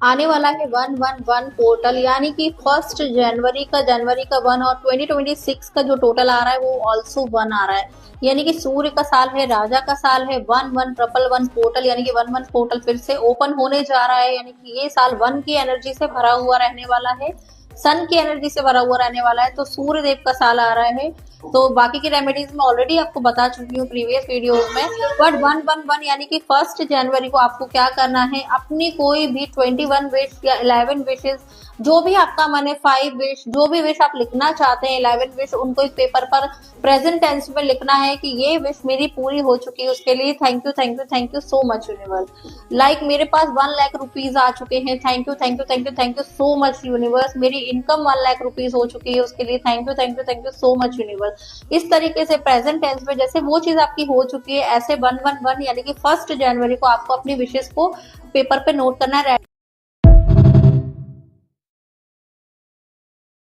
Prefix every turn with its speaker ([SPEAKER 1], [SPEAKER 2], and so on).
[SPEAKER 1] आने वाला है 111 पोर्टल, यानी कि 1 जनवरी का, जनवरी का 1 और 2026 का जो टोटल आ रहा है वो ऑल्सो 1 आ रहा है। यानी कि सूर्य का साल है, राजा का साल है। 1111 पोर्टल यानी कि 11 पोर्टल फिर से ओपन होने जा रहा है। यानी कि ये साल 1 की एनर्जी से भरा हुआ रहने वाला है, सन की एनर्जी से भरा हुआ रहने वाला है। तो सूर्य देव का साल आ रहा है। तो बाकी की रेमेडीज मैं ऑलरेडी आपको बता चुकी हूँ प्रीवियस वीडियोज में। बट 111 यानी कि 1 जनवरी को आपको क्या करना है, अपनी कोई भी 21 विश या 11 विशेज, जो भी आपका मन है, 5 विश, जो भी विश आप लिखना चाहते हैं, 11 विश, उनको एक पेपर पर प्रेजेंट टेंस में लिखना है कि ये विश मेरी पूरी हो चुकी है। उसके लिए thank you, thank you, thank you so much universe. Like मेरे पास 1 लाख रुपीज आ चुके हैं, thank you, thank you, thank you, thank you so much universe. मेरी इनकम 1 लाख रुपीज हो चुकी है, उसके लिए thank you, thank you, thank you so much universe. इस तरीके से प्रेजेंट टेंस में जैसे वो चीज आपकी हो चुकी है, ऐसे 111 यानी कि 1 जनवरी को आपको अपनी विशेष को पेपर पे नोट करना है।